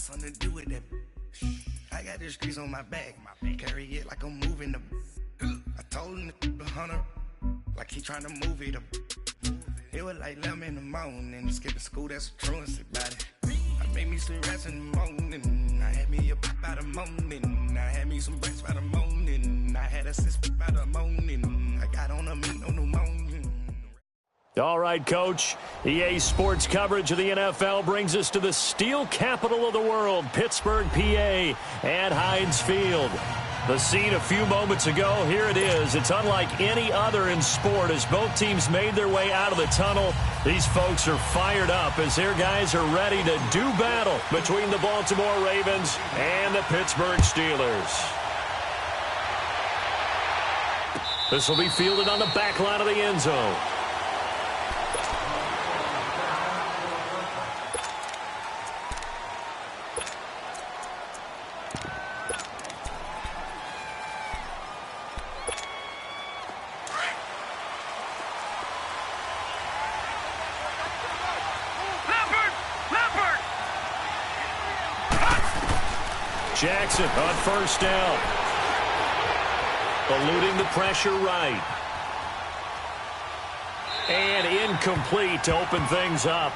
something to do with that. I got the streets on my back. Carry it like I'm moving the. I told him the 100, like he trying to move it up. It was like 11 in the morning, skipping school, that's a truancy about it. I made me some rest in the morning. I had me a pop by the morning. I had me some breakfast by the morning. I had a sister by the morning. I got on a meat on the morning. All right, Coach. EA Sports coverage of the NFL brings us to the steel capital of the world, Pittsburgh, PA, at Heinz Field. The scene a few moments ago, here it is. It's unlike any other in sport as both teams made their way out of the tunnel. These folks are fired up as their guys are ready to do battle between the Baltimore Ravens and the Pittsburgh Steelers. This will be fielded on the back line of the end zone. Jackson on first down. Eluding the pressure right. And incomplete to open things up.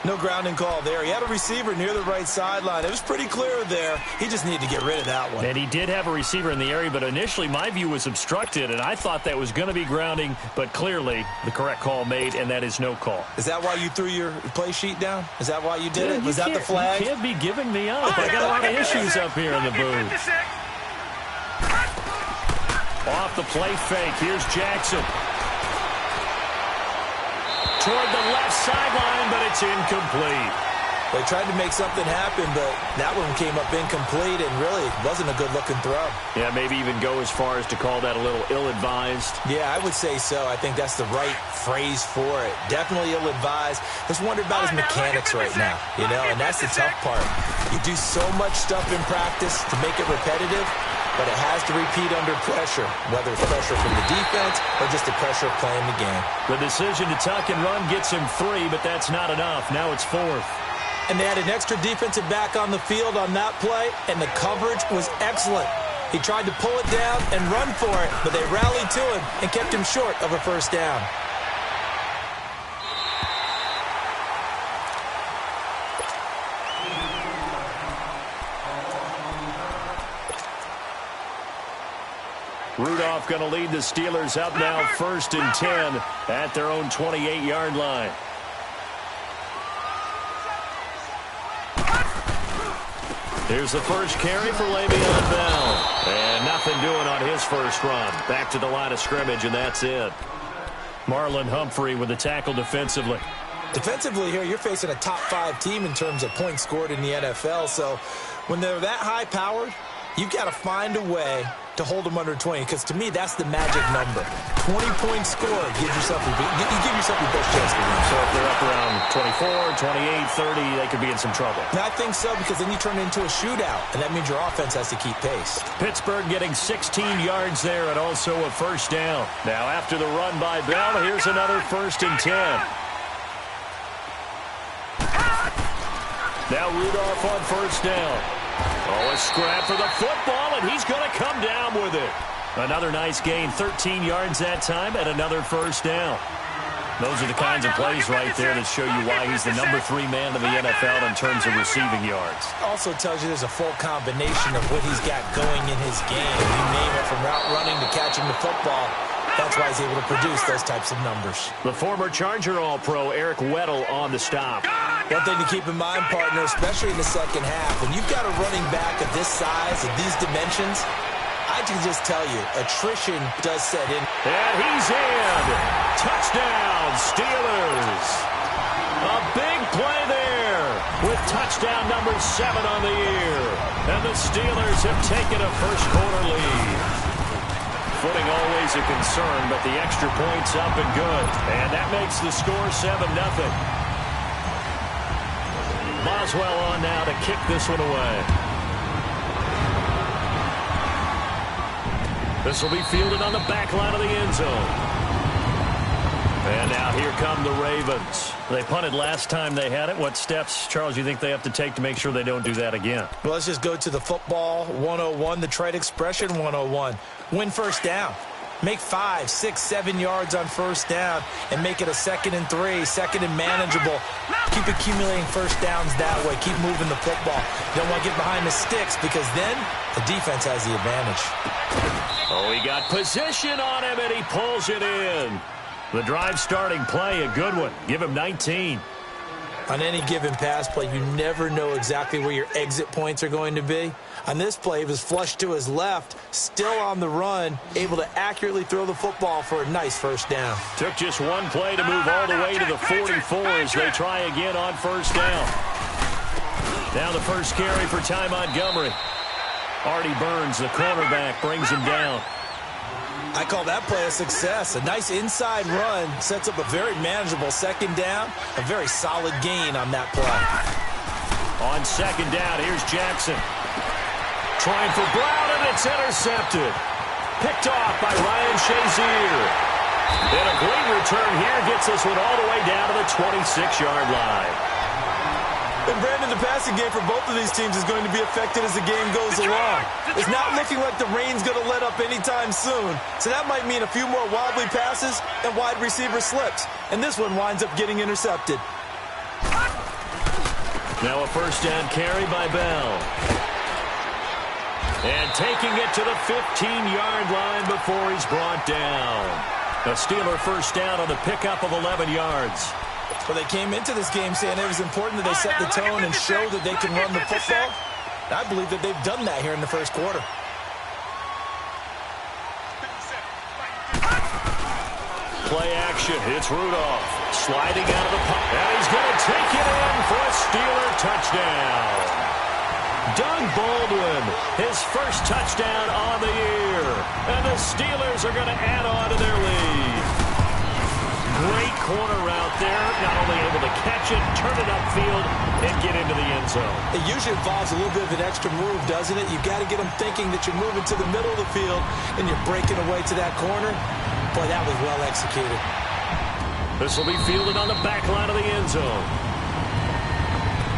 No grounding call there. He had a receiver near the right sideline. It was pretty clear there. He just needed to get rid of that one. And he did have a receiver in the area, but initially my view was obstructed, and I thought that was going to be grounding, but clearly the correct call made, and that is no call. Is that why you threw your play sheet down? Is that why you did it? Was that the flag? You can't be giving me up. I got a lot of issues up here in the booth. Off the play fake. Here's Jackson. Toward the left sideline, but it's incomplete. They tried to make something happen, but that one came up incomplete, and really wasn't a good-looking throw. Yeah, maybe even go as far as to call that a little ill-advised. Yeah, I would say so. I think that's the right phrase for it. Definitely ill-advised. Just wonder about his mechanics right now, you know, and that's the tough part. You do so much stuff in practice to make it repetitive, but it has to repeat under pressure, whether it's pressure from the defense or just the pressure of playing the game. The decision to tuck and run gets him 3, but that's not enough. Now it's 4th. And they had an extra defensive back on the field on that play, and the coverage was excellent. He tried to pull it down and run for it, but they rallied to him and kept him short of a first down. Rudolph going to lead the Steelers up now 1st and 10 at their own 28-yard line. Here's the first carry for Le'Veon Bell. And nothing doing on his first run. Back to the line of scrimmage, and that's it. Marlon Humphrey with the tackle defensively. Defensively here, you're facing a top-5 team in terms of points scored in the NFL. So when they're that high-powered, you've got to find a way to hold them under 20, because to me, that's the magic number. 20-point score gives yourself you give yourself your best chance to win. So if they're up around 24, 28, 30, they could be in some trouble. And I think so, because then you turn it into a shootout, and that means your offense has to keep pace. Pittsburgh getting 16 yards there and also a first down. Now after the run by Bell, here's another 1st and 10. Now Rudolph on first down. Oh, a scrap for the football, and he's going to come down with it. Another nice gain, 13 yards that time, and another first down. Those are the kinds of plays right there that show you why he's the number 3 man in the NFL in terms of receiving yards. Also tells you there's a full combination of what he's got going in his game. You name it, from route running to catching the football. That's why he's able to produce those types of numbers. The former Charger All-Pro, Eric Weddle, on the stop. One thing to keep in mind, partner, especially in the second half, when you've got a running back of this size and these dimensions, I can just tell you, attrition does set in. And he's in. Touchdown, Steelers. A big play there with touchdown number 7 on the year. And the Steelers have taken a first-quarter lead. Footing always a concern, but the extra point's up and good. And that makes the score 7-0. Boswell on now to kick this one away. This will be fielded on the back line of the end zone. And now here come the Ravens. They punted last time they had it. What steps, Charles, you think they have to take to make sure they don't do that again? Well, let's just go to the football 101, the trade expression 101. Win first down. Make 5, 6, 7 yards on first down and make it a 2nd and 3, 2nd and manageable. Keep accumulating first downs that way. Keep moving the football. You don't want to get behind the sticks because then the defense has the advantage. Oh, he got position on him, and he pulls it in. The drive starting play, a good one. Give him 19. On any given pass play, you never know exactly where your exit points are going to be. On this play, he was flushed to his left, still on the run, able to accurately throw the football for a nice first down. Took just one play to move all the way to the 44 as they try again on first down. Now the first carry for Ty Montgomery. Artie Burns, the cornerback, brings him down. I call that play a success. A nice inside run sets up a very manageable 2nd down. A very solid gain on that play. On 2nd down, here's Jackson. Trying for Brown, and it's intercepted. Picked off by Ryan Shazier. And a great return here gets this one all the way down to the 26-yard line. And Brandon, the passing game for both of these teams is going to be affected as the game goes along. It's not looking like the rain's going to let up anytime soon. So that might mean a few more wobbly passes and wide receiver slips. And this one winds up getting intercepted. Now a first down carry by Bell. And taking it to the 15-yard line before he's brought down. A Steeler first down on the pickup of 11 yards. Well, they came into this game saying it was important that they set the tone and show that they can run the football. I believe that they've done that here in the first quarter. Play action. It's Rudolph sliding out of the pocket. And he's going to take it in for a Steeler touchdown. Doug Baldwin, his first touchdown on the year. And the Steelers are going to add on to their lead. Great corner route there. Not only able to catch it, turn it upfield, and get into the end zone. It usually involves a little bit of an extra move, doesn't it? You've got to get them thinking that you're moving to the middle of the field and you're breaking away to that corner. Boy, that was well executed. This will be fielded on the back line of the end zone.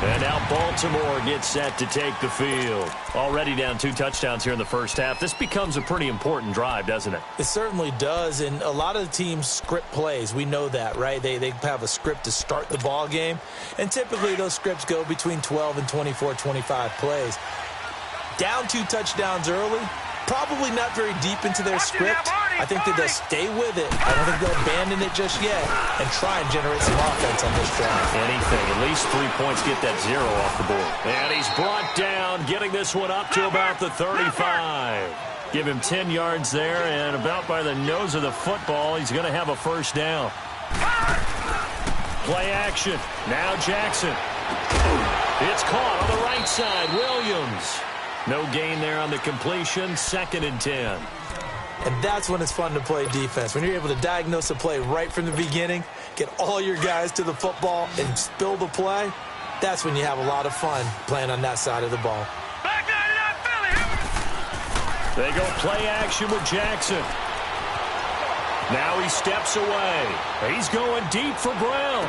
And now Baltimore gets set to take the field. Already down 2 touchdowns here in the first half. This becomes a pretty important drive, doesn't it? It certainly does, and a lot of the teams script plays. We know that, right? They have a script to start the ball game, and typically those scripts go between 12 and 24, 25 plays. Down 2 touchdowns early, probably not very deep into their script. I think that they'll stay with it. I don't think they'll abandon it just yet and try and generate some offense on this drive. Anything. At least 3 points, get that 0 off the board. And he's brought down, getting this one up to about the 35. Give him 10 yards there, and about by the nose of the football, he's going to have a first down. Play action. Now Jackson. It's caught on the right side. Williams. No gain there on the completion. 2nd and 10. And that's when it's fun to play defense. When you're able to diagnose a play right from the beginning, get all your guys to the football, and spill the play, that's when you have a lot of fun playing on that side of the ball. They go play action with Jackson. Now he steps away. He's going deep for Brown.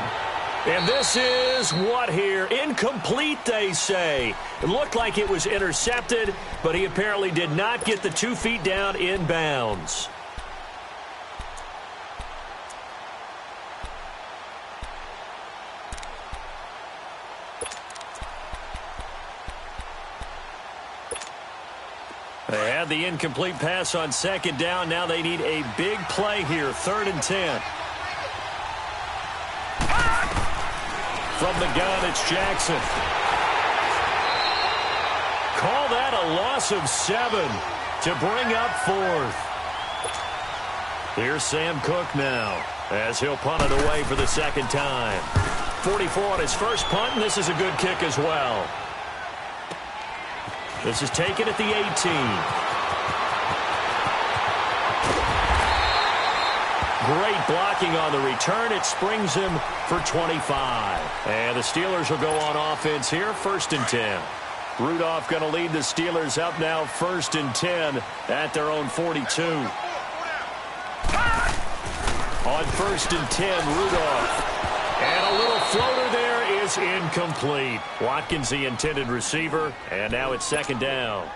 And this is what here? Incomplete, they say. It looked like it was intercepted, but he apparently did not get the 2 feet down in bounds. They had the incomplete pass on 2nd down. Now they need a big play here, 3rd and 10. From the gun, it's Jackson. Call that a loss of 7 to bring up 4th. Here's Sam Cook now as he'll punt it away for the 2nd time. 44 on his first punt, and this is a good kick as well. This is taken at the 18. Great blocking on the return. It springs him for 25. And the Steelers will go on offense here, 1st and 10. Rudolph going to lead the Steelers up now, 1st and 10 at their own 42. On 1st and 10, Rudolph. And And a little floater there is incomplete. Watkins, the intended receiver, and now it's second down.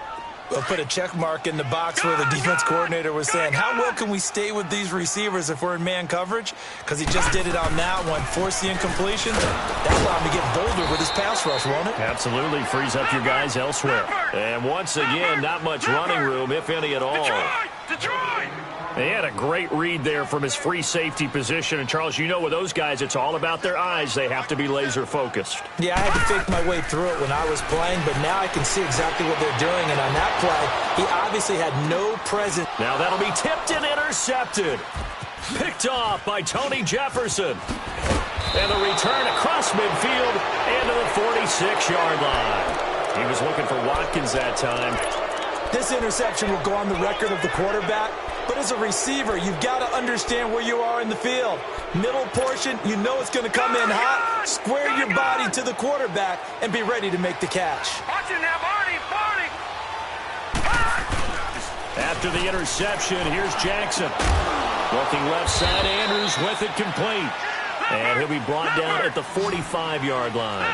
We'll put a check mark in the box where the defense coordinator was saying, how well can we stay with these receivers if we're in man coverage? Because he just did it on that one, forced the incompletion. That allowed him to get bolder with his pass rush, won't it? Absolutely, frees up your guys elsewhere. And once again, not much running room, if any at all. Detroit! He had a great read there from his free safety position. And, Charles, you know with those guys, it's all about their eyes. They have to be laser-focused. Yeah, I had to fake my way through it when I was playing, but now I can see exactly what they're doing. And on that play, he obviously had no presence. Now that'll be tipped and intercepted. Picked off by Tony Jefferson. And the return across midfield into the 46-yard line. He was looking for Watkins that time. This interception will go on the record of the quarterback, but as a receiver, you've got to understand where you are in the field. Middle portion, you know it's going to come in hot. Square your body to the quarterback and be ready to make the catch. Watch it now, Barney! After the interception, here's Jackson. Looking left side, Andrews with it complete. And he'll be brought down at the 45-yard line.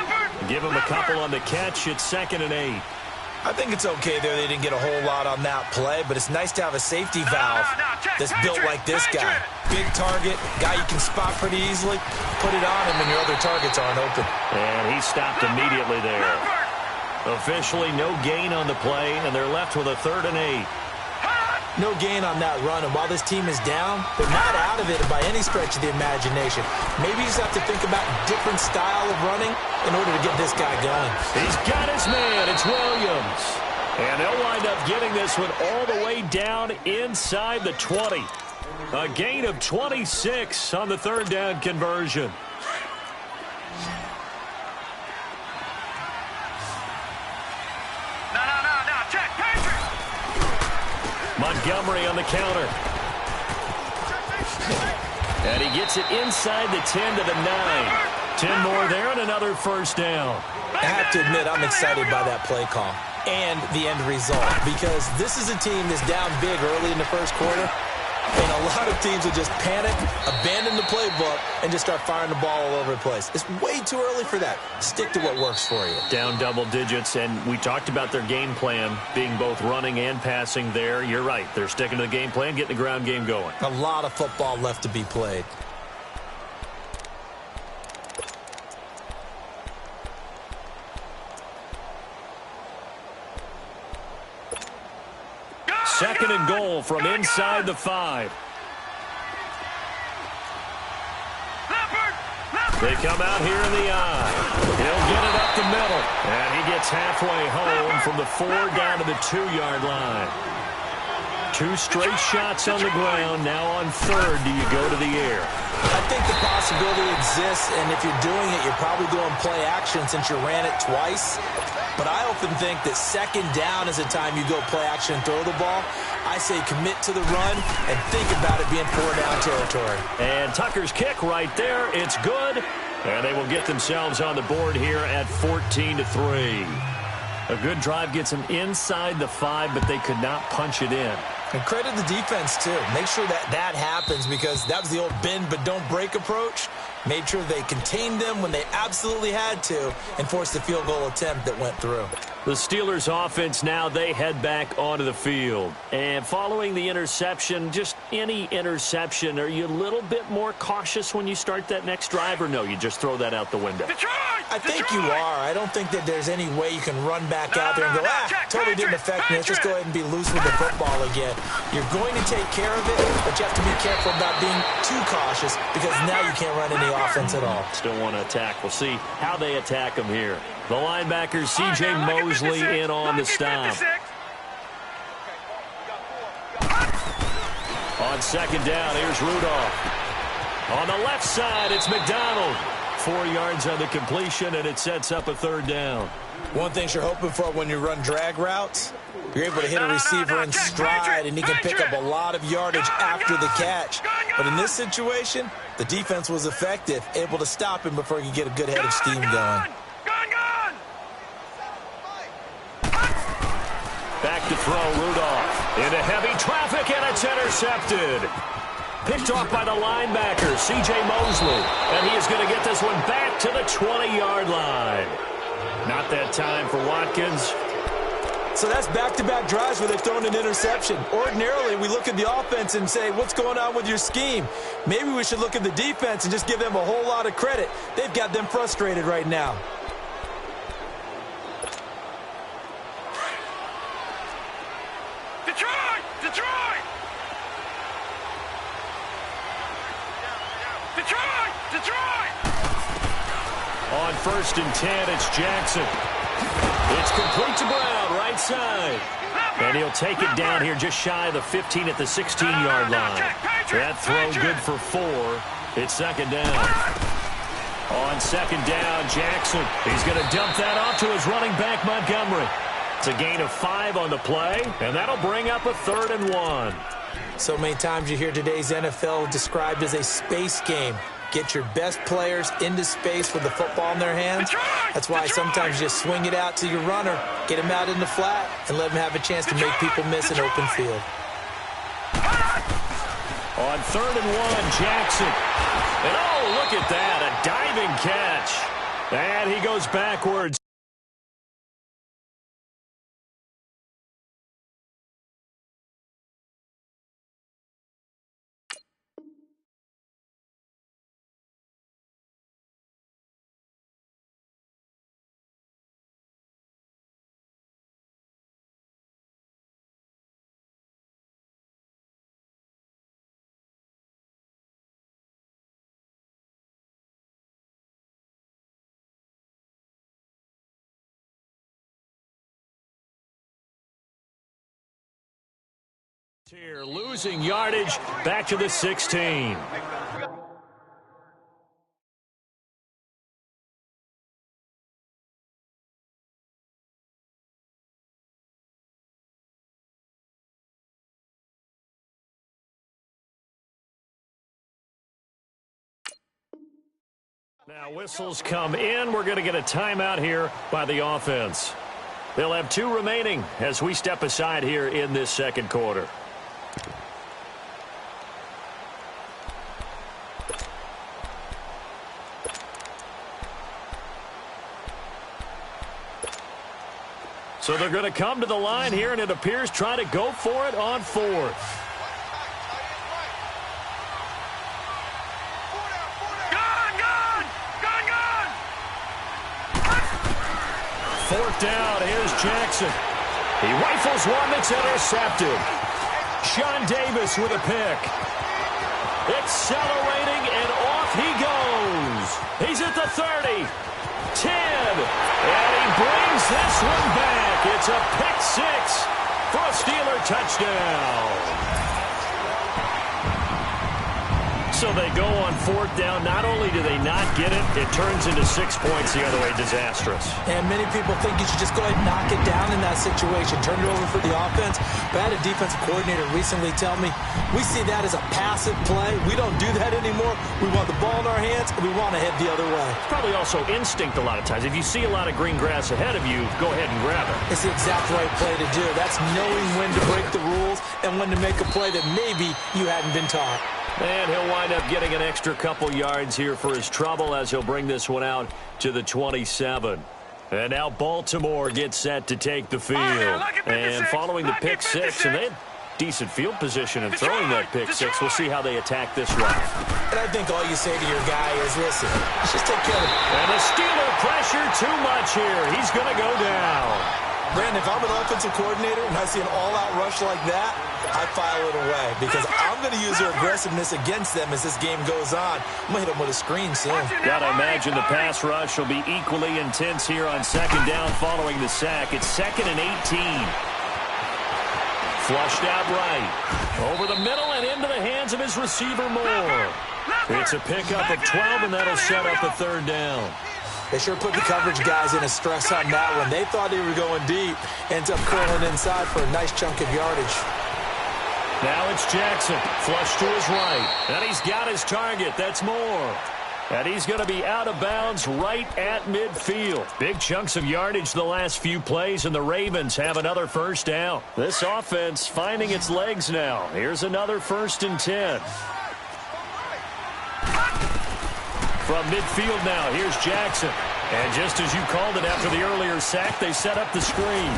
Give him a couple on the catch. It's 2nd and 8. I think it's okay there. They didn't get a whole lot on that play, but it's nice to have a safety valve that's built like this guy. Big target, guy you can spot pretty easily. Put it on him and your other targets aren't open. And he stopped immediately there. Officially no gain on the play, and they're left with a 3rd and 8. No gain on that run, and while this team is down, they're not out of it by any stretch of the imagination. Maybe you just have to think about a different style of running in order to get this guy going. He's got his man. It's Williams. And they'll wind up getting this one all the way down inside the 20. A gain of 26 on the 3rd down conversion. Montgomery on the counter. And he gets it inside the 10 to the 9. 10 more there and another 1st down. I have to admit, I'm excited by that play call and the end result because this is a team that's down big early in the 1st quarter. And a lot of teams will just panic, abandon the playbook, and just start firing the ball all over the place. It's way too early for that. Stick to what works for you. Down double digits, and we talked about their game plan being both running and passing there. You're right. They're sticking to the game plan, getting the ground game going. A lot of football left to be played. Second and goal from inside the 5. They come out here in the eye. He'll get it up the middle. And he gets halfway home from the 4 down to the 2-yard line. 2 straight shots on the ground. Now on 3rd, do you go to the air? I think the possibility exists, and if you're doing it, you're probably doing play action since you ran it twice. But I often think that 2nd down is a time you go play action and throw the ball. I say commit to the run and think about it being 4-down territory. And Tucker's kick right there. It's good. And they will get themselves on the board here at 14-3. A good drive gets them inside the 5, but they could not punch it in. And credit the defense, too. Make sure that happens because that was the old bend but don't break approach. Made sure they contained them when they absolutely had to and forced the field goal attempt that went through. The Steelers offense now, they head back onto the field. And following the interception, just any interception, are you a little bit more cautious when you start that next drive or no? You just throw that out the window? I think you are. I don't think that there's any way you can run back out there and go, totally didn't affect me. Let's just go ahead and be loose with the football again. You're going to take care of it, but you have to be careful about being too cautious because now you can't run any offense at all. Still want to attack. We'll see how they attack them here. The linebacker, C.J. Mosley, in on the stop. On 2nd down, here's Rudolph. On the left side, it's McDonald. 4 yards on the completion, and it sets up a 3rd down. One thing you're hoping for when you run drag routes, you're able to hit a receiver in stride, and he can pick up a lot of yardage after the catch. But in this situation, the defense was effective, able to stop him before he could get a good head of steam going. Back to throw, Rudolph. Into heavy traffic, and it's intercepted. Picked off by the linebacker, C.J. Mosley. And he is going to get this one back to the 20-yard line. Not that time for Watkins. So that's back-to-back drives where they've thrown an interception. Ordinarily, we look at the offense and say, what's going on with your scheme? Maybe we should look at the defense and just give them a whole lot of credit. They've got them frustrated right now. Detroit! Detroit! Detroit! Detroit! On 1st and 10, it's Jackson. It's complete to Brown, right side. And he'll take it down here just shy of the 15 at the 16-yard line. That throw good for 4. It's 2nd down. On 2nd down, Jackson. He's going to dump that off to his running back, Montgomery. It's a gain of 5 on the play, and that'll bring up a 3rd and 1. So many times you hear today's NFL described as a space game. Get your best players into space with the football in their hands. That's why sometimes you just swing it out to your runner, get him out in the flat, and let him have a chance to make people miss an open field. On 3rd and 1, Jackson. And oh, look at that, a diving catch. And he goes backwards. Here, losing yardage back to the 16. Now whistles come in. We're going to get a timeout here by the offense. They'll have 2 remaining as we step aside here in this 2nd quarter. So they're going to come to the line here, and it appears try to go for it on 4th. Fourth down, here's Jackson. He rifles one that's intercepted. Sean Davis with a pick. Accelerating, and off he goes. He's at the 30, 10, and he brings this one back. It's a pick 6 for a Steeler touchdown. So they go on 4th down. Not only do they not get it, it turns into 6 points the other way. Disastrous. And many people think you should just go ahead and knock it down in that situation. Turn it over for the offense. But I had a defensive coordinator recently tell me, we see that as a passive play. We don't do that anymore. We want the ball in our hands, and we want to head the other way. It's probably also instinct a lot of times. If you see a lot of green grass ahead of you, go ahead and grab it. It's the exact right play to do. That's knowing when to break the rules and when to make a play that maybe you hadn't been taught. And he'll wind up getting an extra couple yards here for his trouble as he'll bring this one out to the 27. And now Baltimore gets set to take the field. And following the pick 6, and they had decent field position in throwing that pick 6. We'll see how they attack this route. And I think all you say to your guy is, listen, let's just take care of it. And the Steeler pressure too much here. He's going to go down. Brandon, if I'm an offensive coordinator and I see an all-out rush like that, I file it away because I'm going to use their aggressiveness against them as this game goes on. I'm going to hit them with a screen soon. Got to imagine the pass rush will be equally intense here on 2nd down following the sack. It's 2nd and 18. Flushed out right. Over the middle and into the hands of his receiver Moore. It's a pickup of 12, and that'll set up a 3rd down. They sure put the coverage guys in a stress on that one. They thought they were going deep. Ends up curling inside for a nice chunk of yardage. Now it's Jackson. Flush to his right. And he's got his target. That's Moore. And he's going to be out of bounds right at midfield. Big chunks of yardage the last few plays, and the Ravens have another 1st down. This offense finding its legs now. Here's another 1st and 10. From midfield now, here's Jackson. And just as you called it after the earlier sack, they set up the screen.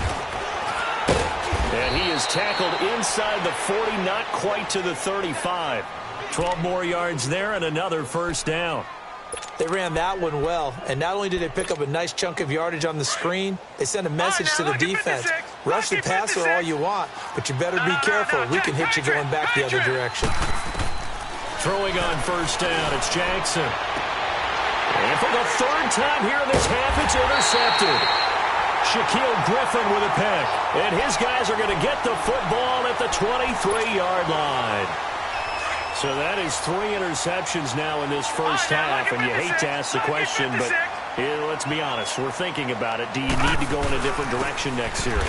And he is tackled inside the 40, not quite to the 35. 12 more yards there and another first down. They ran that one well, and not only did they pick up a nice chunk of yardage on the screen, they sent a message to the defense. Rush the passer all you want, but you better be careful. We can hit you going back the other direction. Throwing on first down, it's Jackson. And for the third time here in this half, it's intercepted. Shaquille Griffin with a pick. And his guys are going to get the football at the 23-yard line. So that is 3 interceptions now in this first half. And you hate to ask the question, but let's be honest. We're thinking about it. Do you need to go in a different direction next series?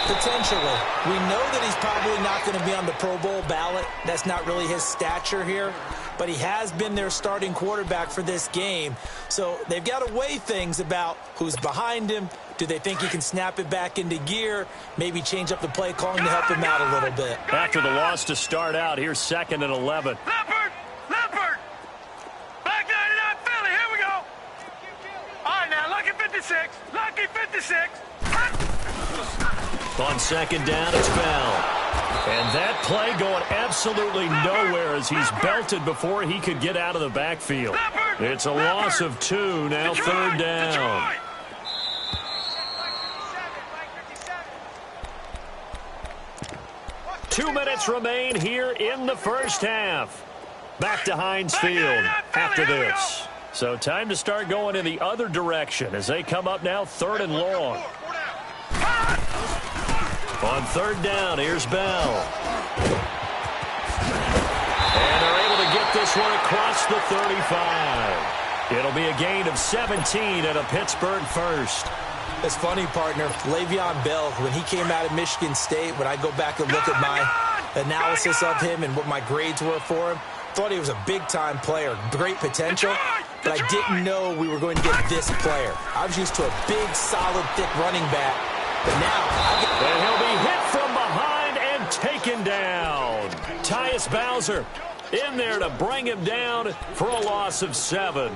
Potentially. We know that he's probably not going to be on the Pro Bowl ballot. That's not really his stature here. But he has been their starting quarterback for this game. So they've got to weigh things about who's behind him. Do they think he can snap it back into gear? Maybe change up the play calling to help him out a little bit. After the loss to start out, here's 2nd and 11. Leopard! Back 99 Philly, here we go! All right, now, lucky 56. Lucky 56. On 2nd down, it's Bell. And that play going absolutely nowhere as he's belted before he could get out of the backfield. It's a loss of 2, now 3rd down. 2 minutes remain here in the first half. Back to Heinz Field after this. So time to start going in the other direction as they come up now 3rd and long. On 3rd down, here's Bell. And they're able to get this one across the 35. It'll be a gain of 17 and a Pittsburgh first. It's funny, partner. Le'Veon Bell, when he came out of Michigan State, when I go back and look at my analysis of him and what my grades were for him, thought he was a big-time player, great potential, but I didn't know we were going to get this player. I was used to a big, solid, thick running back, but now and he'll be hit from behind and taken down. Tyus Bowser in there to bring him down for a loss of 7.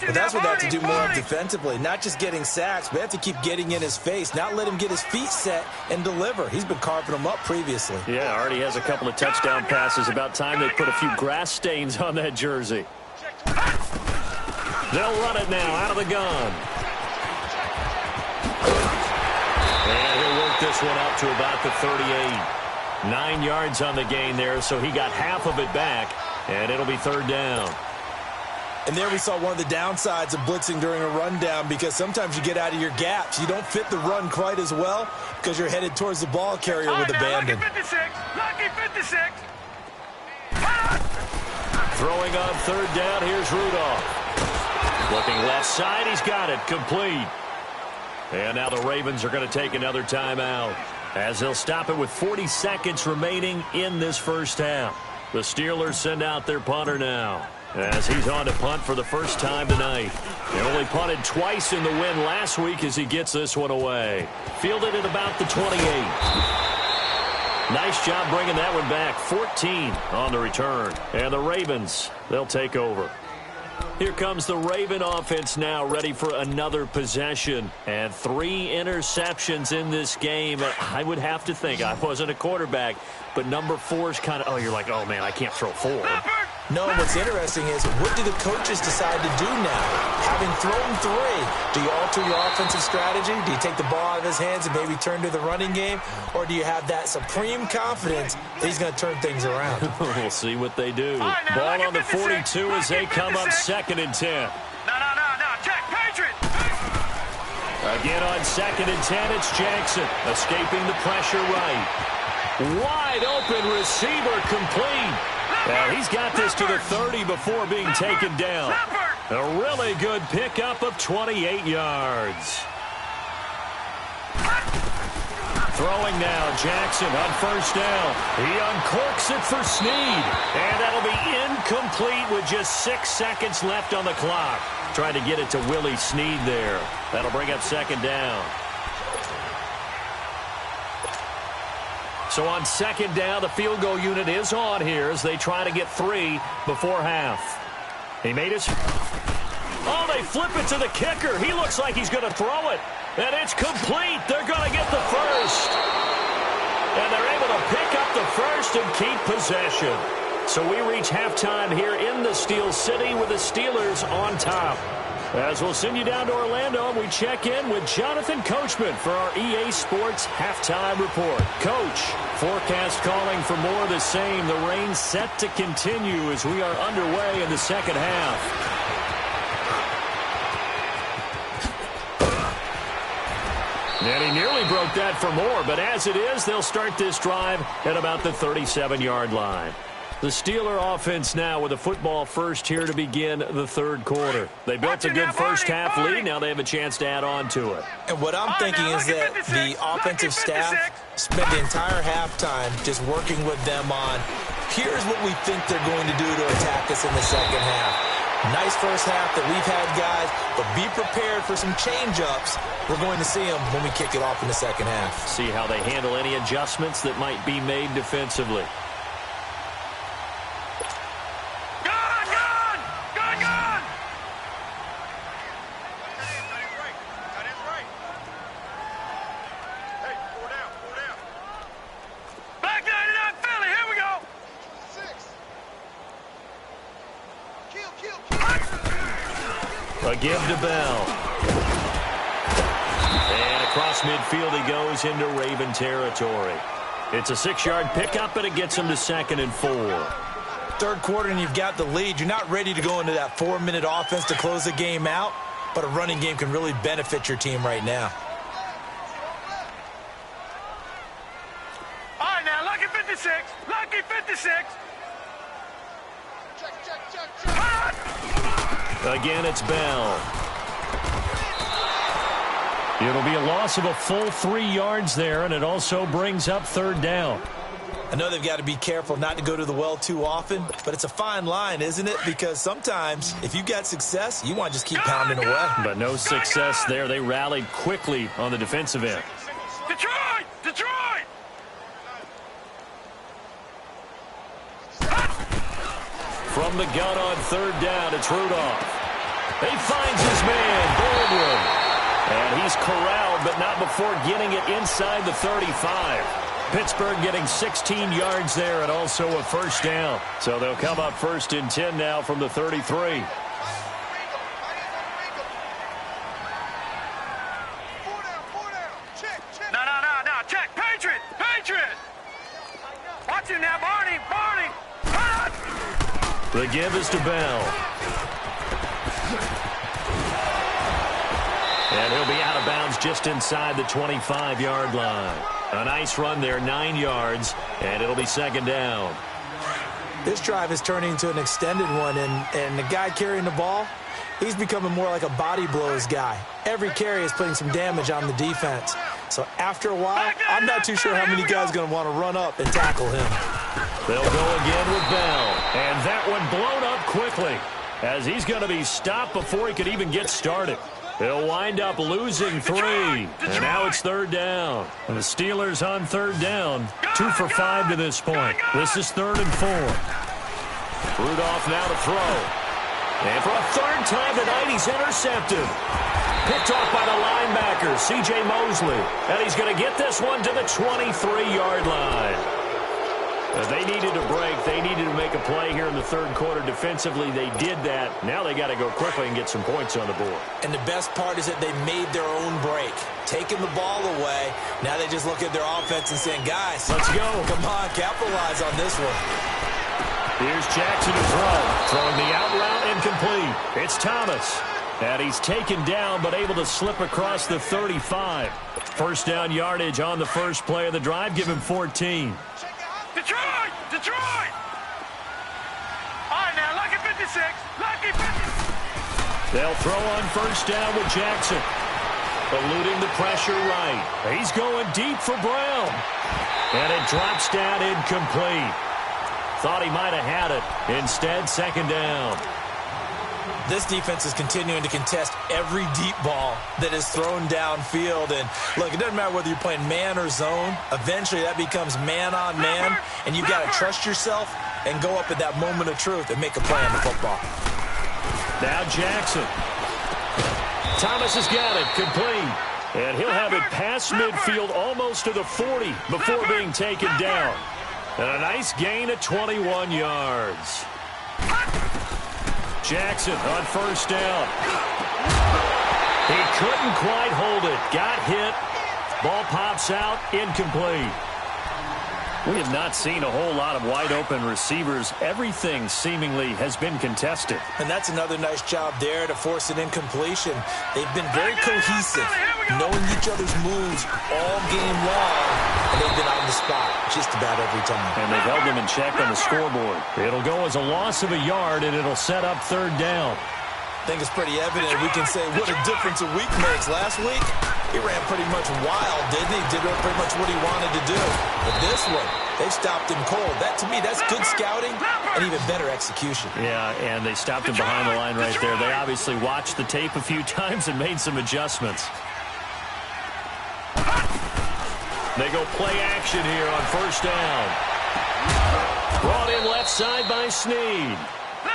But that's what they have to do more of defensively, not just getting sacks, but they have to keep getting in his face, not let him get his feet set and deliver. He's been carving them up previously. Yeah, already has a couple of touchdown passes. About time they put a few grass stains on that jersey. They'll run it now out of the gun. And he'll work this one up to about the 38. 9 yards on the gain there, so he got half of it back, and it'll be 3rd down. And there we saw one of the downsides of blitzing during a rundown, because sometimes you get out of your gaps. You don't fit the run quite as well because you're headed towards the ball carrier with abandon. Lucky 56. Lucky 56. Throwing on 3rd down, here's Rudolph. Looking left side, he's got it, complete. And now the Ravens are going to take another timeout as they'll stop it with 40 seconds remaining in this first half. The Steelers send out their punter now as he's on to punt for the first time tonight. They only punted twice in the win last week as he gets this one away. Fielded at about the 28. Nice job bringing that one back. 14 on the return. And the Ravens, they'll take over. Here comes the Raven offense now, ready for another possession. And 3 interceptions in this game. I would have to think, I wasn't a quarterback, but number 4 is kind of, you're like, oh, man, I can't throw 4. No, what's interesting is, what do the coaches decide to do now? Having thrown 3, do you alter your offensive strategy? Do you take the ball out of his hands and maybe turn to the running game? Or do you have that supreme confidence that he's going to turn things around? We'll see what they do. Ball on the 42 as they come up 2nd and 10. No. Check, Patriot. Again on 2nd and 10, it's Jackson escaping the pressure right. Wide open receiver complete. He's got this to the 30 before being taken down. A really good pickup of 28 yards. Throwing now, Jackson on 1st down. He uncorks it for Snead. And that'll be incomplete with just 6 seconds left on the clock. Trying to get it to Willie Snead there. That'll bring up 2nd down. So on 2nd down, the field goal unit is on here as they try to get 3 before half. He made his... Oh, they flip it to the kicker. He looks like he's going to throw it. And it's complete. They're going to get the first. And they're able to pick up the first and keep possession. So we reach halftime here in the Steel City with the Steelers on top. As we'll send you down to Orlando, and we check in with Jonathan Coachman for our EA Sports Halftime Report. Coach, forecast calling for more of the same. The rain set to continue as we are underway in the second half. And he nearly broke that for more, but as it is, they'll start this drive at about the 37-yard line. The Steeler offense now with a football first here to begin the third quarter. They built a good first half lead. Now they have a chance to add on to it. And what I'm thinking is that the offensive staff spent the entire halftime just working with them on, here's what we think they're going to do to attack us in the second half. Nice first half that we've had, guys, but be prepared for some change-ups. We're going to see them when we kick it off in the second half. See how they handle any adjustments that might be made defensively. A give to Bell. And across midfield he goes into Raven territory. It's a 6-yard pickup, and it gets him to 2nd and 4. Third quarter and you've got the lead. You're not ready to go into that 4-minute offense to close the game out, but a running game can really benefit your team right now. All right, now, lucky 56. Lucky 56. Again, it's Bell. It'll be a loss of a full 3 yards there, and it also brings up 3rd down. I know they've got to be careful not to go to the well too often, but it's a fine line, isn't it? Because sometimes, if you got success, you want to just keep pounding away. But no success there. They rallied quickly on the defensive end. Detroit! Detroit! From the gun on 3rd down, it's Rudolph. He finds his man, Baldwin. And he's corralled, but not before getting it inside the 35. Pittsburgh getting 16 yards there and also a 1st down. So they'll come up 1st and 10 now from the 33. No, check. Patriot! Watch it now, Barney! The give is to Bell. And he'll be out of bounds just inside the 25-yard line. A nice run there, 9 yards, and it'll be 2nd down. This drive is turning into an extended one, and the guy carrying the ball, he's becoming more like a body blows guy. Every carry is putting some damage on the defense. So after a while, I'm not too sure how many guys are going to want to run up and tackle him. They'll go again with Bell, and that one blown up quickly as he's going to be stopped before he could even get started. They'll wind up losing 3, and now it's 3rd down. And the Steelers on 3rd down, 2 for 5 to this point. This is 3rd and 4. Rudolph now to throw. And for a 3rd time tonight, he's intercepted. Picked off by the linebacker, C.J. Mosley. And he's going to get this one to the 23-yard line. They needed a break. They needed to make a play here in the 3rd quarter. Defensively, they did that. Now they got to go quickly and get some points on the board. And the best part is that they made their own break. Taking the ball away. Now they just look at their offense and saying, guys, let's go. Come on, capitalize on this one. Here's Jackson to throw. Throwing the out route incomplete. It's Thomas. And he's taken down but able to slip across the 35. 1st down yardage on the first play of the drive. Give him 14. Detroit! All right, now, lucky 56. Lucky 56. They'll throw on 1st down with Jackson. Eluding the pressure right. He's going deep for Brown. And it drops down incomplete. Thought he might have had it. Instead, 2nd down. This defense is continuing to contest every deep ball that is thrown downfield. And, look, it doesn't matter whether you're playing man or zone. Eventually, that becomes man on man. And you've got to trust yourself and go up at that moment of truth and make a play on the football. Now Jackson. Thomas has got it, complete. And he'll have it past midfield almost to the 40 before being taken down. And a nice gain of 21 yards. Jackson on first down. He couldn't quite hold it. Got hit. Ball pops out, incomplete. We have not seen a whole lot of wide-open receivers. Everything seemingly has been contested. And that's another nice job there to force an incompletion. They've been very cohesive, knowing each other's moves all game long, and they've been on the spot just about every time. And they've held them in check on the scoreboard. It'll go as a loss of a yard, and it'll set up third down. I think it's pretty evident. We can say what a difference a week makes. Last week, he ran pretty much wild, didn't he? Did pretty much what he wanted to do. But this one, they stopped him cold. That, to me, that's good scouting and even better execution. Yeah, and they stopped him behind the line right there. They obviously watched the tape a few times and made some adjustments. They go play action here on first down. Brought in left side by Snead.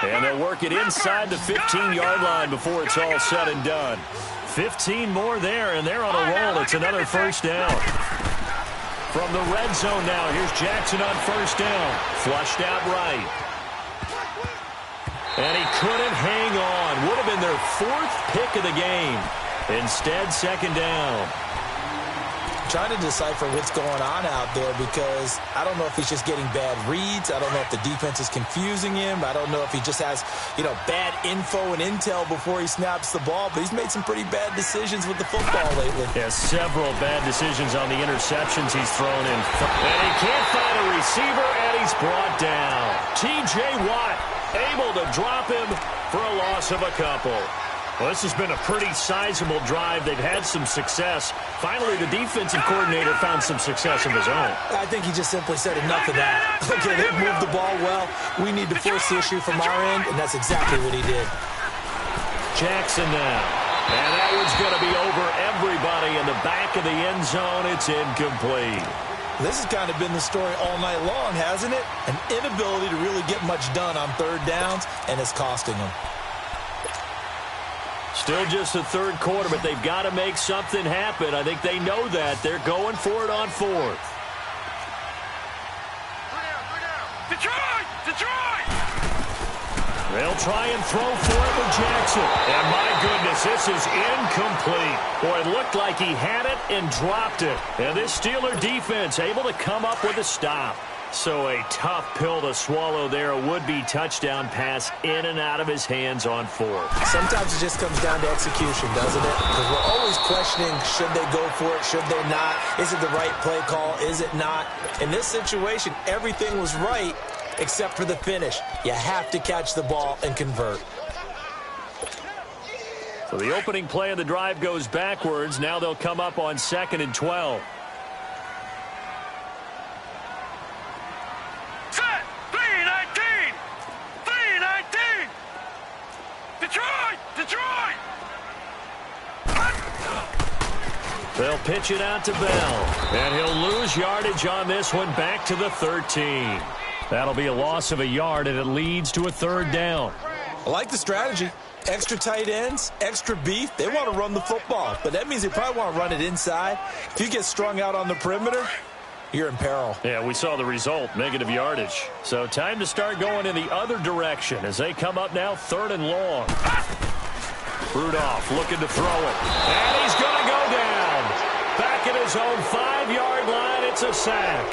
And they'll work it inside the 15-yard line before it's all said and done. 15 more there, and they're on a roll. It's another first down. From the red zone now, here's Jackson on first down. Flushed out right. And he couldn't hang on. Would have been their fourth pick of the game. Instead, second down. Trying to decipher what's going on out there because I don't know if he's just getting bad reads. I don't know if the defense is confusing him. I don't know if he just has, bad info and intel before he snaps the ball. But he's made some pretty bad decisions with the football lately. Yeah, several bad decisions on the interceptions he's thrown in. And he can't find a receiver, and he's brought down. T.J. Watt able to drop him for a loss of a couple. Well, this has been a pretty sizable drive. They've had some success. Finally, the defensive coordinator found some success of his own. I think he just simply said enough of that. Okay, they've moved the ball well. We need to force the issue from our end, and that's exactly what he did. Jackson now. And that one's going to be over everybody in the back of the end zone. It's incomplete. This has kind of been the story all night long, hasn't it? An inability to really get much done on third downs, and it's costing them. Still just the third quarter, but they've got to make something happen. I think they know that. They're going for it on fourth. Detroit! Detroit! They'll try and throw for it with Jackson. And my goodness, this is incomplete. Boy, it looked like he had it and dropped it. And this Steeler defense able to come up with a stop. So a tough pill to swallow there. A would-be touchdown pass in and out of his hands on fourth. Sometimes it just comes down to execution, doesn't it? Because we're always questioning, should they go for it, should they not? Is it the right play call, is it not? In this situation, everything was right except for the finish. You have to catch the ball and convert. So the opening play of the drive goes backwards. Now they'll come up on 2nd and 12. They'll pitch it out to Bell. And he'll lose yardage on this one back to the 13. That'll be a loss of a yard, and it leads to a third down. I like the strategy. Extra tight ends, extra beef. They want to run the football, but that means they probably want to run it inside. If you get strung out on the perimeter, you're in peril. Yeah, we saw the result, negative yardage. So time to start going in the other direction as they come up now 3rd and long. Rudolph looking to throw it. And he's going to go down. Back at his own 5-yard line, it's a sack.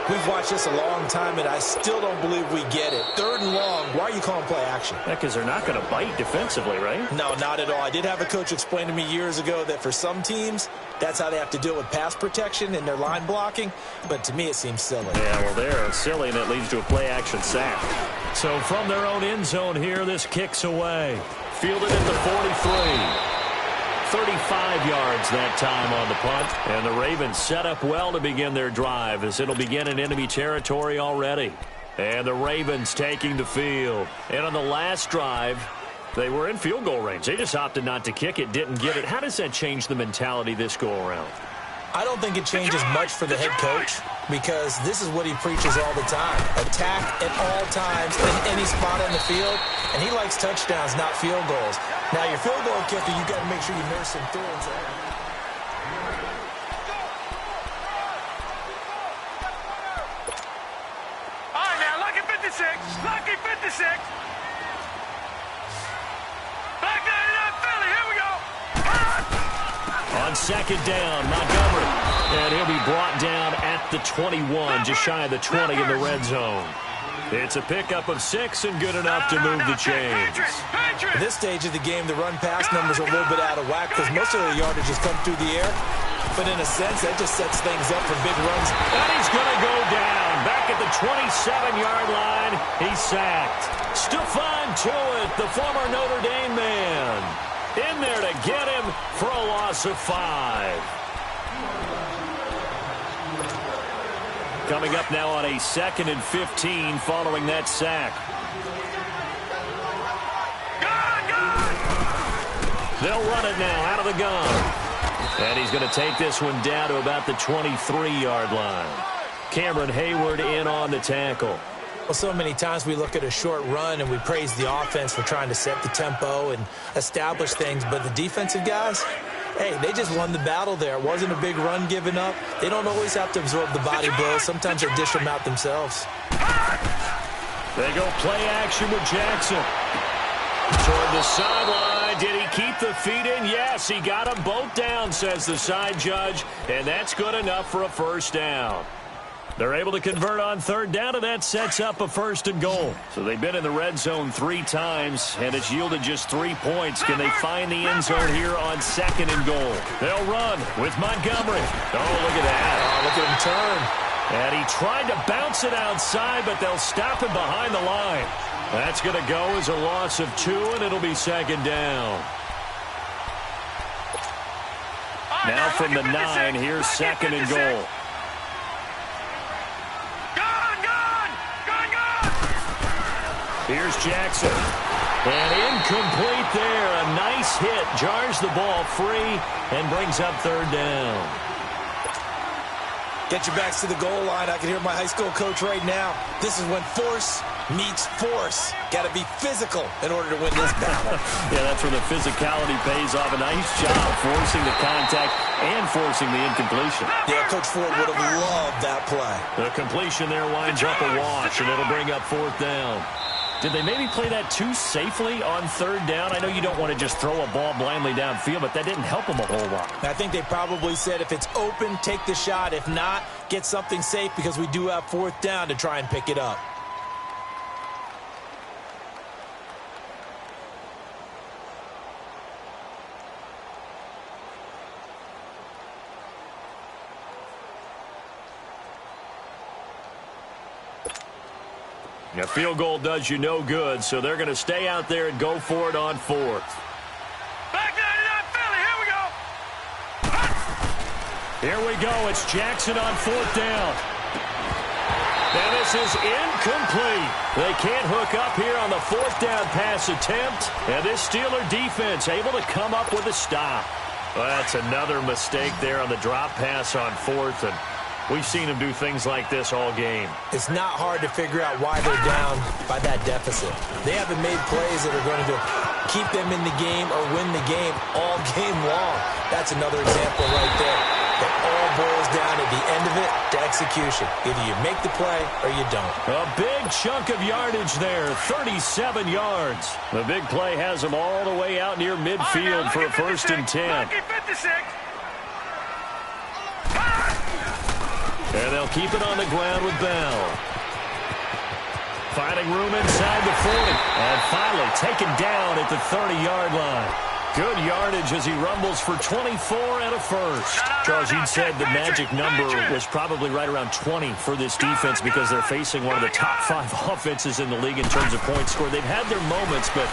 We've watched this a long time, and I still don't believe we get it. 3rd and long, why are you calling play action? Yeah, because they're not going to bite defensively, right? No, not at all. I did have a coach explain to me years ago that for some teams, that's how they have to deal with pass protection and their line blocking, but to me it seems silly. Yeah, well, they're silly, and it leads to a play-action sack. So from their own end zone here, this kicks away. Fielded at the 43. 35 yards that time on the punt. And the Ravens set up well to begin their drive as it'll begin in enemy territory already. And the Ravens taking the field. And on the last drive, they were in field goal range. They just opted not to kick it, didn't get it. How does that change the mentality this go-around? I don't think it changes much for the head coach because this is what he preaches all the time. Attack at all times in any spot on the field, and he likes touchdowns, not field goals. Now, your field goal kicker, you got to make sure you nurse him through and say, all right, now, lucky 56. Lucky 56. Back 99 Philly. Here we go. On second down, Montgomery. And he'll be brought down at the 21, just shy of the 20 in the red zone. It's a pickup of 6 and good enough to move the chains. At this stage of the game, the run-pass numbers are a little bit out of whack because most of the yardage has come through the air. But in a sense, that just sets things up for big runs. And he's going to go down. Back at the 27-yard line, he's sacked. Stephon Tuitt, the former Notre Dame man, in there to get him for a loss of 5. Coming up now on a 2nd and 15 following that sack. They'll run it now out of the gun. And he's going to take this one down to about the 23-yard line. Cameron Hayward in on the tackle. Well, so many times we look at a short run and we praise the offense for trying to set the tempo and establish things, but the defensive guys, hey, they just won the battle there. It wasn't a big run given up. They don't always have to absorb the body blows. Sometimes they dish them out themselves. They go play action with Jackson. Toward the sideline. Did he keep the feet in? Yes, he got them both down, says the side judge, and that's good enough for a first down. They're able to convert on third down, and that sets up a 1st and goal. So they've been in the red zone 3 times, and it's yielded just 3 points. Can they find the end zone here on 2nd and goal? They'll run with Montgomery. Oh, look at that. Oh, look at him turn. And he tried to bounce it outside, but they'll stop him behind the line. That's going to go as a loss of 2, and it'll be 2nd down. Now from the 9, here's 2nd and goal. Here's Jackson. And incomplete there. A nice hit. Jars the ball free and brings up 3rd down. Get your backs to the goal line. I can hear my high school coach right now. This is when force meets force. Got to be physical in order to win this battle. Yeah, that's where the physicality pays off. A nice job forcing the contact and forcing the incompletion. Yeah, Coach Ford would have loved that play. The completion there winds up a wash, and it'll bring up 4th down. Did they maybe play that too safely on 3rd down? I know you don't want to just throw a ball blindly downfield, but that didn't help them a whole lot. I think they probably said if it's open, take the shot. If not, get something safe because we do have 4th down to try and pick it up. A field goal does you no good, so they're going to stay out there and go for it on 4th. Back 99 Philly, here we go. Here we go. It's Jackson on 4th down. And this is incomplete. They can't hook up here on the 4th down pass attempt. And this Steeler defense able to come up with a stop. Well, that's another mistake there on the drop pass on 4th. And we've seen him do things like this all game. It's not hard to figure out why they're down by that deficit. They haven't made plays that are going to keep them in the game or win the game all game long. That's another example right there. It all boils down at the end of it to execution. Either you make the play or you don't. A big chunk of yardage there, 37 yards. The big play has them all the way out near midfield for a 1st and 10. And they'll keep it on the ground with Bell. Finding room inside the 40. And finally taken down at the 30-yard line. Good yardage as he rumbles for 24 and a 1st. Charles, you said the magic number was probably right around 20 for this defense because they're facing one of the top 5 offenses in the league in terms of points scored. They've had their moments, but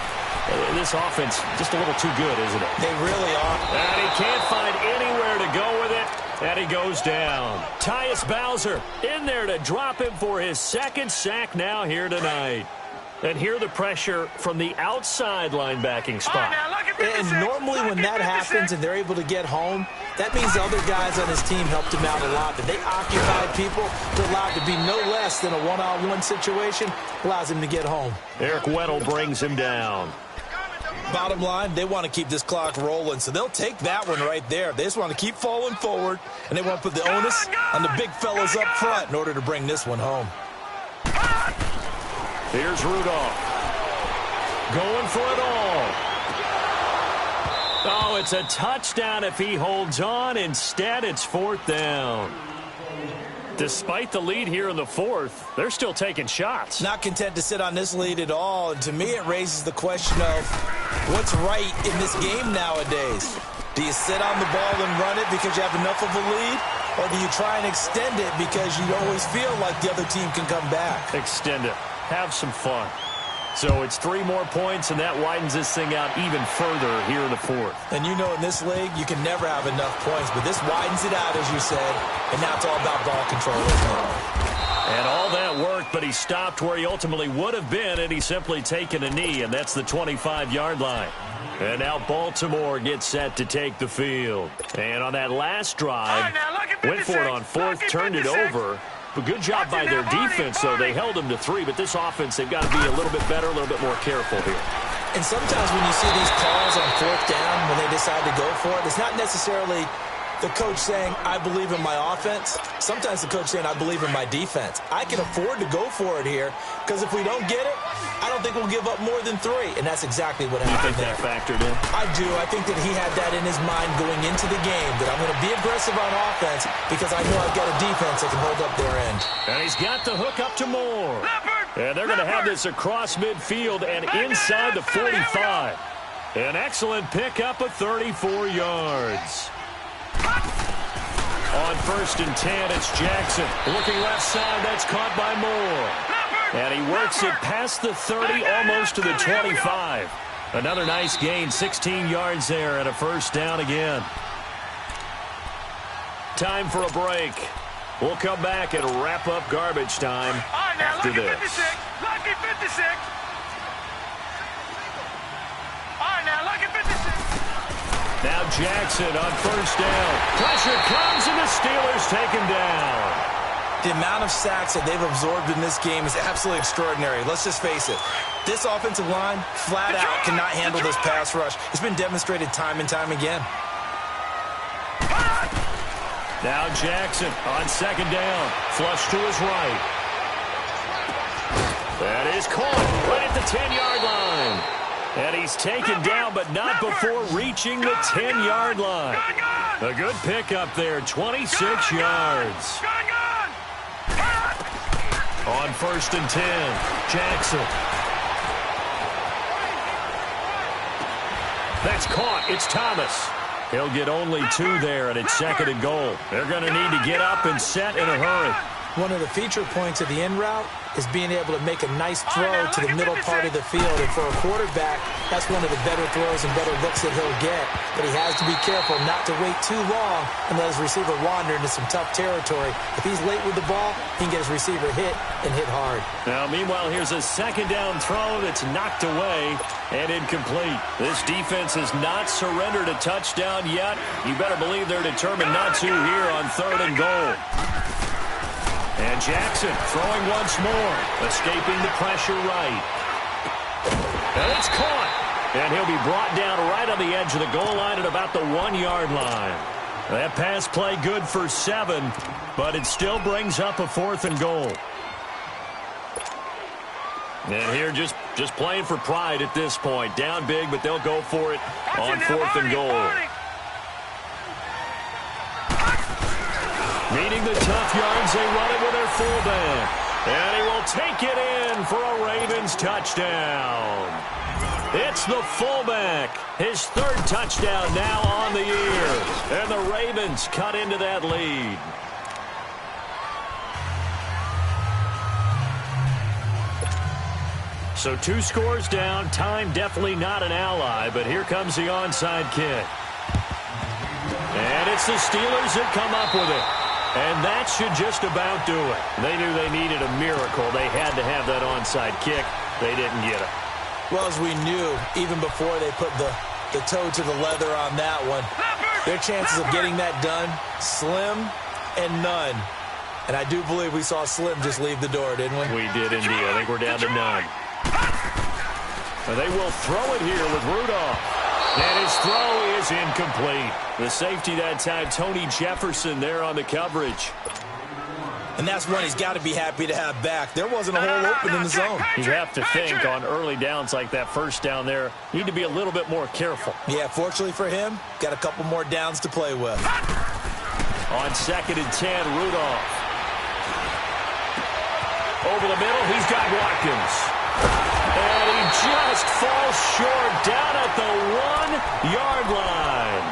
this offense just a little too good, isn't it? They really are. And he can't find anywhere to go with it. And he goes down. Tyus Bowser in there to drop him for his 2nd sack now here tonight. And here the pressure from the outside linebacking spot. And normally when that happens and they're able to get home, that means the other guys on his team helped him out a lot. That they occupied people to allow it to be no less than a one-on-one situation, allows him to get home. Eric Weddle brings him down. Bottom line, they want to keep this clock rolling, so they'll take that one right there. They just want to keep falling forward, and they want to put the onus on the big fellas up front in order to bring this one home. Here's Rudolph. Going for it all. Oh, it's a touchdown if he holds on. Instead, it's fourth down. Despite the lead here in the fourth, they're still taking shots. Not content to sit on this lead at all. And to me, it raises the question of what's right in this game nowadays. Do you sit on the ball and run it because you have enough of a lead? Or do you try and extend it because you always feel like the other team can come back? Extend it. Have some fun. So it's 3 more points, and that widens this thing out even further here in the fourth. And you know in this league, you can never have enough points, but this widens it out, as you said, and now it's all about ball control, isn't it? And all that worked, but he stopped where he ultimately would have been, and he's simply taken a knee, and that's the 25-yard line. And now Baltimore gets set to take the field. And on that last drive, went for it on fourth, turned it over. But good job by their defense, though. They held them to 3, but this offense, they've got to be a little bit better, a little bit more careful here. And sometimes when you see these calls on fourth down, when they decide to go for it, it's not necessarily the coach saying, I believe in my offense. Sometimes the coach saying, I believe in my defense. I can afford to go for it here, because if we don't get it, I don't think we'll give up more than 3. And that's exactly what happened. You think that factored in? I do. I think that he had that in his mind going into the game, that I'm going to be aggressive on offense because I know I've got a defense that can hold up their end. And he's got the hook up to Moore. And they're going to have this across midfield and inside the 45. An excellent pickup of 34 yards. On 1st and 10, it's Jackson. Looking left side, that's caught by Moore. And he works it past the 30, almost to the 25. Another nice gain, 16 yards there, and a first down again. Time for a break. We'll come back and wrap up garbage time after this. Lucky 56. All right, now, lucky 56. Now Jackson on first down. Pressure comes, and the Steelers take him down. The amount of sacks that they've absorbed in this game is absolutely extraordinary. Let's just face it. This offensive line, flat out, cannot handle this pass rush. It's been demonstrated time and time again. Now Jackson on second down. Flush to his right. That is caught right at the 10-yard line. And he's taken down, but not before reaching the 10-yard line. A good pickup there, 26 yards. On 1st and 10, Jackson. That's caught. It's Thomas. He'll get only 2 there, and it's 2nd and goal. They're going to need to get up and set in a hurry. One of the feature points of the in route is being able to make a nice throw to the middle part of the field. And for a quarterback, that's one of the better throws and better looks that he'll get. But he has to be careful not to wait too long and let his receiver wander into some tough territory. If he's late with the ball, he can get his receiver hit and hit hard. Now, meanwhile, here's a second down throw that's knocked away and incomplete. This defense has not surrendered a touchdown yet. You better believe they're determined not to here on 3rd and goal. And Jackson throwing once more, escaping the pressure right. And it's caught. And he'll be brought down right on the edge of the goal line at about the 1-yard line. That pass play good for 7, but it still brings up a 4th and goal. And here just playing for pride at this point. Down big, but they'll go for it on 4th and goal. Needing the tough yards, they run it with their fullback. And he will take it in for a Ravens touchdown. It's the fullback. His 3rd touchdown now on the year. And the Ravens cut into that lead. So 2 scores down. Time definitely not an ally, but here comes the onside kick. And it's the Steelers that come up with it. And that should just about do it. They knew they needed a miracle. They had to have that onside kick. they didn't get it. Well, as we knew, even before they put the toe to the leather on that one, their chances of getting that done, slim and none. And I do believe we saw Slim just leave the door, didn't we? We did indeed. I think we're down to none. And they will throw it here with Rudolph. And his throw is incomplete. The safety that time, Tony Jefferson there on the coverage. And that's one he's got to be happy to have back. There wasn't a hole open in the zone. You have to think on early downs like that first down there, you need to be a little bit more careful. Yeah, fortunately for him, got a couple more downs to play with. On 2nd and 10, Rudolph. Over the middle, he's got Watkins. And he just falls short down at the 1-yard line.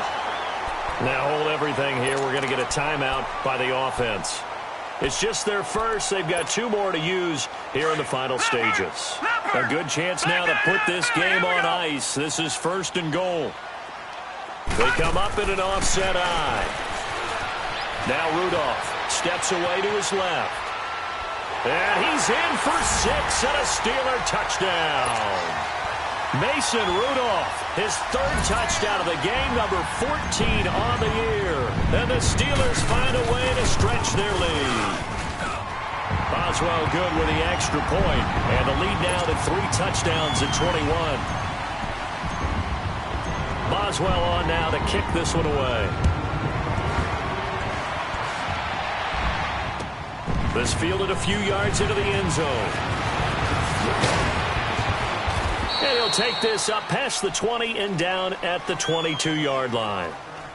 Now hold everything here. We're going to get a timeout by the offense. It's just their first. They've got 2 more to use here in the final stages. A good chance now to put this game on ice. This is 1st and goal. They come up in an offset eye. Now Rudolph steps away to his left. And he's in for 6 and a Steeler touchdown. Mason Rudolph, his 3rd touchdown of the game, number 14 on the year. And the Steelers find a way to stretch their lead. Boswell good with the extra point, and the lead now to 3 touchdowns at 21. Boswell on now to kick this one away. This fielded a few yards into the end zone. And he'll take this up past the 20 and down at the 22-yard line.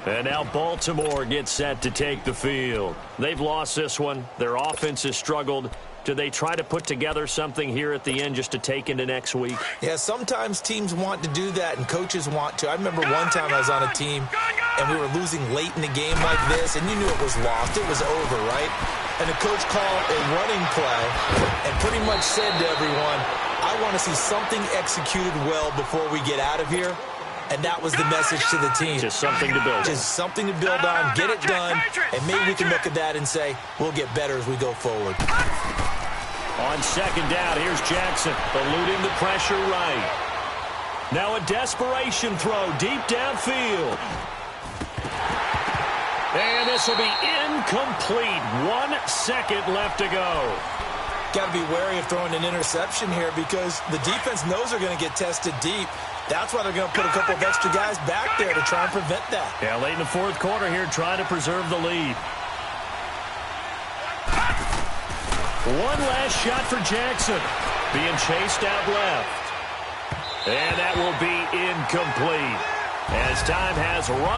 And now Baltimore gets set to take the field. They've lost this one. Their offense has struggled. Do they try to put together something here at the end just to take into next week? Yeah, sometimes teams want to do that and coaches want to. I remember one time I was on a team and we were losing late in the game like this, and you knew it was lost. It was over, right? And the coach called a running play and pretty much said to everyone, I want to see something executed well before we get out of here. And that was the message to the team. Just something to build on. Just something to build on, get it done, and maybe we can look at that and say, we'll get better as we go forward. On 2nd down, here's Jackson, eluding the pressure right. Now a desperation throw deep downfield. And this will be incomplete. 1 second left to go. Got to be wary of throwing an interception here because the defense knows they're going to get tested deep. That's why they're going to put a couple of extra guys back there to try and prevent that. Yeah, late in the 4th quarter here, trying to preserve the lead. One last shot for Jackson. Being chased out left. And that will be incomplete as time has run.